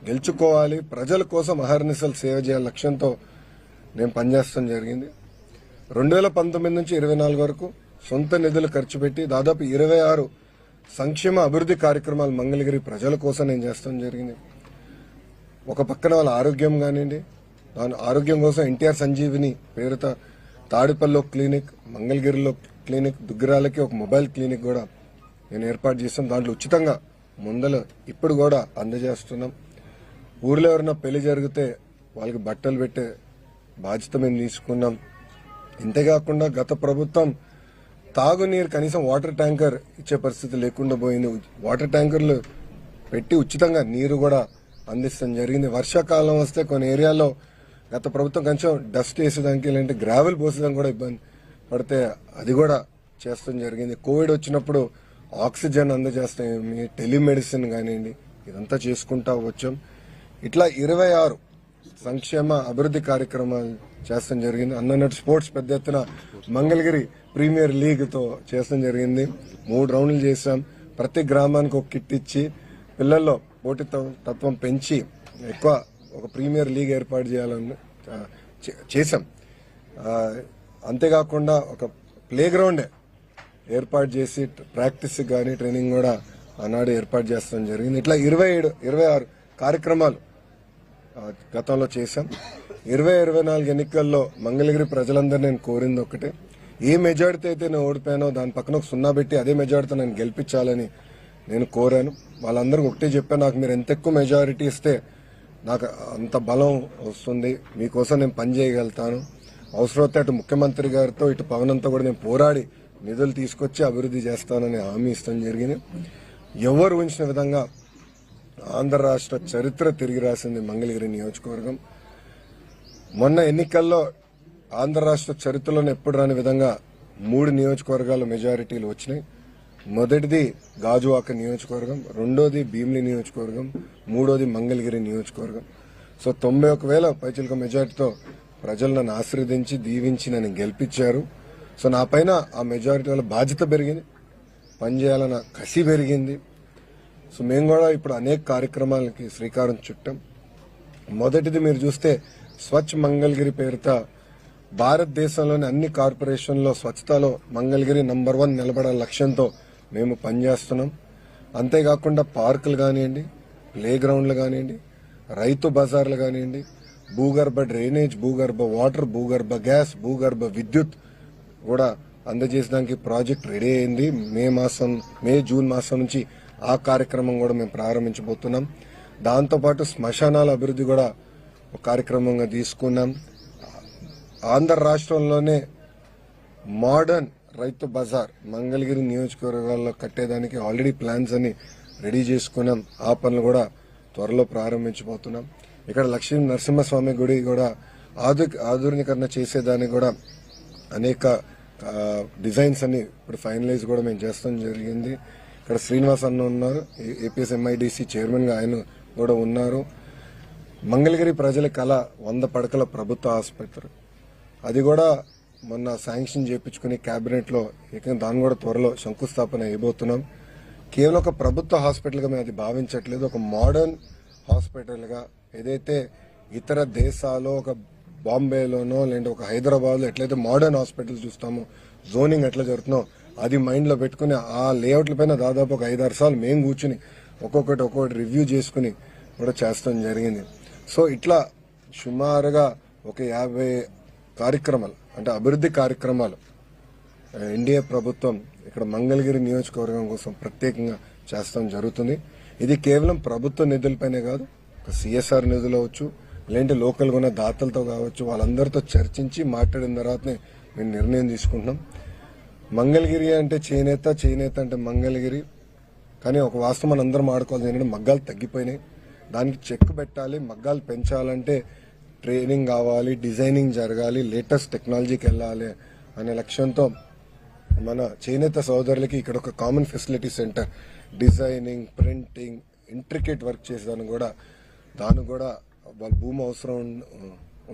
గెలుచుకోవాలి, ప్రజల కోసం అహర్నిశలు సేవ చేయాలి లక్ష్యంతో నేను పనిచేస్తాం జరిగింది. 2019 నుంచి 24 వరకు సొంత నిధులు ఖర్చు పెట్టి దాదాపు 26 సంక్షేమ అభివృద్ధి కార్యక్రమాలు మంగళగిరి ప్రజల కోసం నేను చేస్తాం జరిగింది. ఒక పక్కన వాళ్ళ ఆరోగ్యం కానివ్వండి, దాని ఆరోగ్యం కోసం ఎన్టీఆర్ సంజీవిని పేరుతో తాడిపల్లిలో క్లినిక్, మంగళగిరిలో క్లినిక్, దుగ్గిరాలకి ఒక మొబైల్ క్లినిక్ కూడా నేను ఏర్పాటు చేస్తాం. దాంట్లో ఉచితంగా మందులు ఇప్పుడు కూడా అందజేస్తున్నాం. ఊర్లో ఎవరైనా పెళ్లి జరిగితే వాళ్ళకి బట్టలు పెట్టే బాధ్యత మేము తీసుకున్నాం. ఇంతేకాకుండా గత ప్రభుత్వం తాగునీరు కనీసం వాటర్ ట్యాంకర్ ఇచ్చే పరిస్థితి లేకుండా పోయింది. వాటర్ ట్యాంకర్లు పెట్టి ఉచితంగా నీరు కూడా అందిస్తాం జరిగింది. వర్షాకాలం వస్తే కొన్ని ఏరియాల్లో గత ప్రభుత్వం కొంచెం డస్ట్ వేసేదానికి లేదంటే గ్రావెల్ పోసేదానికి కూడా ఇబ్బంది పడితే అది కూడా చేస్తాం జరిగింది. కోవిడ్ వచ్చినప్పుడు ఆక్సిజన్ అందజేస్తాం, టెలిమెడిసిన్ కానివ్వండి, ఇదంతా చేసుకుంటా వచ్చాం. ఇట్లా 26 సంక్షేమ అభివృద్ధి కార్యక్రమాలు చేస్తాం జరిగింది. అన్నట్టు స్పోర్ట్స్ పెద్ద ఎత్తున మంగళగిరి ప్రీమియర్ లీగ్ తో చేస్తాం జరిగింది. 3 రౌండ్లు చేశాం. ప్రతి గ్రామానికి ఒక కిట్ ఇచ్చి పిల్లల్లో పోటీతత్వం పెంచి ఎక్కువ ఒక ప్రీమియర్ లీగ్ ఏర్పాటు చేయాలని చేశాం. అంతేకాకుండా ఒక ప్లే గ్రౌండ్ ఏర్పాటు చేసి ప్రాక్టీస్ కానీ ట్రైనింగ్ కూడా ఆనాడు ఏర్పాటు చేస్తాం జరిగింది. ఇట్లా 26 కార్యక్రమాలు గతంలో చేశాం. 2024 ఎన్నికల్లో మంగళగిరి ప్రజలందరూ నేను కోరింది ఒకటే, ఏ మెజారిటీ అయితే నేను ఓడిపోయానో దాని పక్కన ఒక 0 పెట్టి అదే మెజారిటీతో నేను గెలిపించాలని నేను కోరాను. వాళ్ళందరికీ ఒకటే చెప్పాను, నాకు మీరు ఎంత ఎక్కువ మెజారిటీ ఇస్తే నాకు అంత బలం వస్తుంది, మీకోసం నేను పని చేయగలుగుతాను. అవసరమైతే అటు ముఖ్యమంత్రి గారితో ఇటు పవన్తో కూడా నేను పోరాడి నిధులు తీసుకొచ్చి అభివృద్ధి చేస్తానని హామీ ఇస్తాం జరిగింది. ఎవరు ఊహించిన విధంగా ఆంధ్ర రాష్ట్ర చరిత్ర తిరిగి రాసింది మంగళగిరి నియోజకవర్గం. మొన్న ఎన్నికల్లో ఆంధ్ర రాష్ట్ర చరిత్రలోనే ఎప్పుడు రాని విధంగా 3 నియోజకవర్గాల మెజారిటీలు వచ్చినాయి. మొదటిది గాజువాక నియోజకవర్గం, రెండోది భీమిలి నియోజకవర్గం, మూడోది మంగళగిరి నియోజకవర్గం. సో 91,000 పైచిలక మెజారిటీతో ప్రజలు నన్ను ఆశీర్వదించి దీవించి నన్ను గెలిపించారు. సో నా పైన ఆ మెజారిటీ వల్ల బాధ్యత పెరిగింది, పనిచేయాలన్న కసి పెరిగింది. సో మేము కూడా ఇప్పుడు అనేక కార్యక్రమాలకి శ్రీకారం చుట్టాం. మొదటిది మీరు చూస్తే స్వచ్ఛ మంగళగిరి పేరుతో భారతదేశంలోని అన్ని కార్పొరేషన్లో స్వచ్ఛతలో మంగళగిరి నంబర్ 1 నిలబడే లక్ష్యంతో మేము పనిచేస్తున్నాం. అంతేకాకుండా పార్కులు కానివ్వండి, ప్లే గ్రౌండ్లు కానివ్వండి, రైతు బజార్లు కానివ్వండి, భూగర్భ డ్రైనేజ్, భూగర్భ వాటర్, భూగర్భ గ్యాస్, భూగర్భ విద్యుత్ కూడా అందజేసడానికి ప్రాజెక్ట్ రెడీ అయింది. జూన్ మాసం నుంచి ఆ కార్యక్రమం కూడా మేము ప్రారంభించబోతున్నాం. దాంతోపాటు శ్మశానాల అభివృద్ధి కూడా ఒక కార్యక్రమంగా తీసుకున్నాం. ఆంధ్ర రాష్ట్రంలోనే మోడర్న్ రైతు బజార్ మంగళగిరి నియోజకవర్గాల్లో కట్టేదానికి ఆల్రెడీ ప్లాన్స్ అన్ని రెడీ చేసుకున్నాం. ఆ పనులు కూడా త్వరలో ప్రారంభించబోతున్నాం. ఇక్కడ లక్ష్మీ నరసింహస్వామి గుడి కూడా ఆధునీకరణ చేసేదానికి కూడా అనేక డిజైన్స్ అన్ని ఇప్పుడు ఫైనలైజ్ కూడా మేము చేస్తాం జరిగింది. ఇక్కడ శ్రీనివాస్ అన్న ఉన్నారు, ఏపీఎస్ ఎంఐడిసి చైర్మన్ గా ఆయన కూడా ఉన్నారు. మంగళగిరి ప్రజల కళ 100 పడకల ప్రభుత్వ ఆసుపత్రి, అది కూడా మొన్న శాంక్షన్ చేయించుకుని కేబినెట్ లో దాన్ని కూడా త్వరలో శంకుస్థాపన అయిపోతున్నాం. కేవలం ఒక ప్రభుత్వ హాస్పిటల్ గా మేము అది భావించట్లేదు, ఒక మోడర్న్ హాస్పిటల్ గా. ఏదైతే ఇతర దేశాల్లో ఒక బాంబేలోనో లేదంటే ఒక హైదరాబాద్ లో ఎట్లయితే మోడర్న్ హాస్పిటల్ చూస్తామో, జోనింగ్ ఎట్లా జరుగుతుందో అది మైండ్ లో పెట్టుకుని ఆ లేఅవుట్ల పైన దాదాపు ఒక 5-6 సార్లు మేము కూర్చుని ఒక్కొక్కటి రివ్యూ చేసుకుని కూడా చేస్తాం జరిగింది. సో ఇట్లా సుమారుగా ఒక 50 కార్యక్రమాలు అంటే అభివృద్ధి కార్యక్రమాలు ఎన్డీఏ ప్రభుత్వం ఇక్కడ మంగళగిరి నియోజకవర్గం కోసం ప్రత్యేకంగా చేస్తాం జరుగుతుంది. ఇది కేవలం ప్రభుత్వ నిధులపైనే కాదు, ఒక సిఎస్ఆర్ నిధులు అవచ్చు, లేదంటే లోకల్గా ఉన్న దాతలతో కావచ్చు, వాళ్ళందరితో చర్చించి మాట్లాడిన తర్వాతనే మేము నిర్ణయం తీసుకుంటున్నాం. మంగళగిరి అంటే చేనేత, చేనేత అంటే మంగళగిరి. కానీ ఒక వాస్తవం మనం అందరం ఆడుకోవాలి, ఏంటంటే మగ్గాలు తగ్గిపోయినాయి, దానికి చెక్ పెట్టాలి. మగ్గాలు పెంచాలంటే ట్రైనింగ్ కావాలి, డిజైనింగ్ జరగాలి, లేటెస్ట్ టెక్నాలజీకి వెళ్ళాలి అనే లక్ష్యంతో మన చేనేత సోదరులకి ఇక్కడ ఒక common facility centre, designing, printing, intricate work చేసేదాన్ని కూడా దాన్ని కూడా వాళ్ళ భూమి అవసరం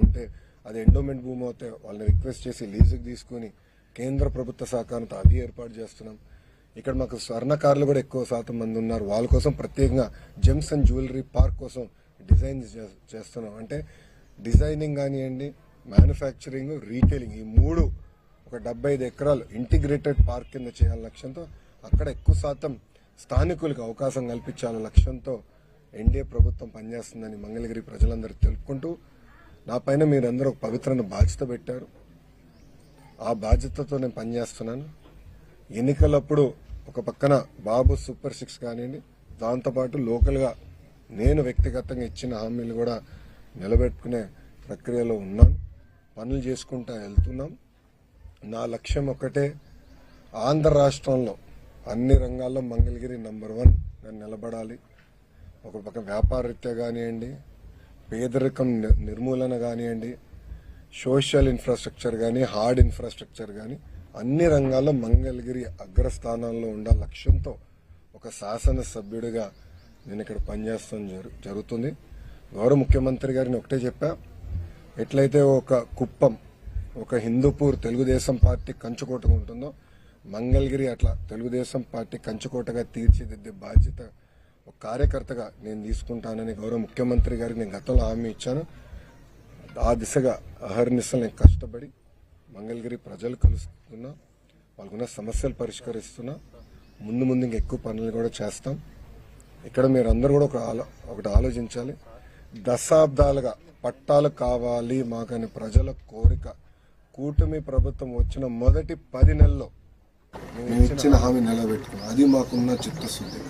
ఉంటే అది ఎండోమెంట్ భూమి అవుతే వాళ్ళని రిక్వెస్ట్ చేసి లీజుకి తీసుకుని కేంద్ర ప్రభుత్వ సహకారంతో అది ఏర్పాటు చేస్తున్నాం. ఇక్కడ మాకు స్వర్ణకారులు కూడా ఎక్కువ శాతం మంది ఉన్నారు. వాళ్ళ కోసం ప్రత్యేకంగా జెమ్స్ అండ్ జ్యువెలరీ పార్క్ కోసం డిజైన్ చేస్తున్నాం. అంటే డిజైనింగ్ కానివ్వండి, మ్యానుఫ్యాక్చరింగ్, రీటైలింగ్, ఈ మూడు ఒక 75 ఎకరాలు ఇంటిగ్రేటెడ్ పార్క్ కింద చేయాల లక్ష్యంతో, అక్కడ ఎక్కువ శాతం స్థానికులకు అవకాశం కల్పించాలనే లక్ష్యంతో ఎన్డీఏ ప్రభుత్వం పనిచేస్తుందని మంగళగిరి ప్రజలందరికీ తెలుపుకుంటూ, నా పైన మీరందరూ ఒక పవిత్రమైన బాధ్యత పెట్టారు. ఆ బాధ్యతతో నేను పనిచేస్తున్నాను. ఎన్నికలప్పుడు ఒక పక్కన బాబు సూపర్ 6 కానివ్వండి, దాంతోపాటు లోకల్గా నేను వ్యక్తిగతంగా ఇచ్చిన హామీలు కూడా నిలబెట్టుకునే ప్రక్రియలో ఉన్నాను. పనులు చేసుకుంటా వెళ్తున్నాం. నా లక్ష్యం ఒకటే, ఆంధ్ర రాష్ట్రంలో అన్ని రంగాల్లో మంగళగిరి నంబర్ 1 నిలబడాలి. ఒక పక్క వ్యాపారరీత్యా కానివ్వండి, పేదరికం నిర్మూలన కానివ్వండి, సోషల్ ఇన్ఫ్రాస్ట్రక్చర్ కానీ, హార్డ్ ఇన్ఫ్రాస్ట్రక్చర్ కానీ అన్ని రంగాల్లో మంగళగిరి అగ్రస్థానాల్లో ఉండాల లక్ష్యంతో ఒక శాసనసభ్యుడిగా నేను ఇక్కడ పనిచేస్తాం జరుగుతుంది. గౌరవ ముఖ్యమంత్రి గారిని ఒకటే చెప్పా, ఎట్లయితే ఒక కుప్పం, ఒక హిందూపూర్ తెలుగుదేశం పార్టీ కంచుకోటగా ఉంటుందో, మంగళగిరి అట్లా తెలుగుదేశం పార్టీ కంచుకోటగా తీర్చిదిద్దే బాధ్యత ఒక కార్యకర్తగా నేను తీసుకుంటానని గౌరవ ముఖ్యమంత్రి గారికి నేను గతంలో హామీ ఇచ్చాను. ఆ దిశగా అహర్నిశలు నేను కష్టపడి మంగళగిరి ప్రజలు కలుస్తున్నా, వాళ్ళకున్న సమస్యలు పరిష్కరిస్తున్నా. ముందు ఇంకా ఎక్కువ పనులు కూడా చేస్తాం. ఇక్కడ మీరందరూ కూడా ఒకటి ఆలోచించాలి. దశాబ్దాలుగా పట్టాలు కావాలి మాకని ప్రజల కోరిక కూటమి ప్రభుత్వం వచ్చిన మొదటి 10 నెలల్లో మేము ఇచ్చిన హామీ నిలబెట్టుకున్నాం. అది మాకున్న చిత్తశుద్ధి.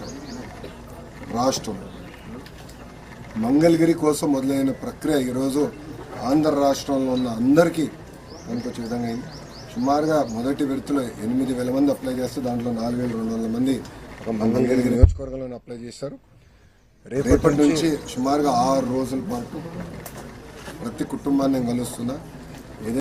రాష్ట్రంలో మంగళగిరి కోసం మొదలైన ప్రక్రియ ఈరోజు ఆంధ్ర రాష్ట్రంలో ఉన్న అందరికీ అనుకొచ్చే విధంగా అయింది. సుమారుగా మొదటి విడతలో 8,000 మంది అప్లై చేస్తే దాంట్లో 4,200 మంది ఒక మంగళగిరి నియోజకవర్గంలో అప్లై చేశారు. రేపటి నుంచి సుమారుగా 6 రోజుల పాటు ప్రతి కుటుంబాన్ని కలుస్తున్నా.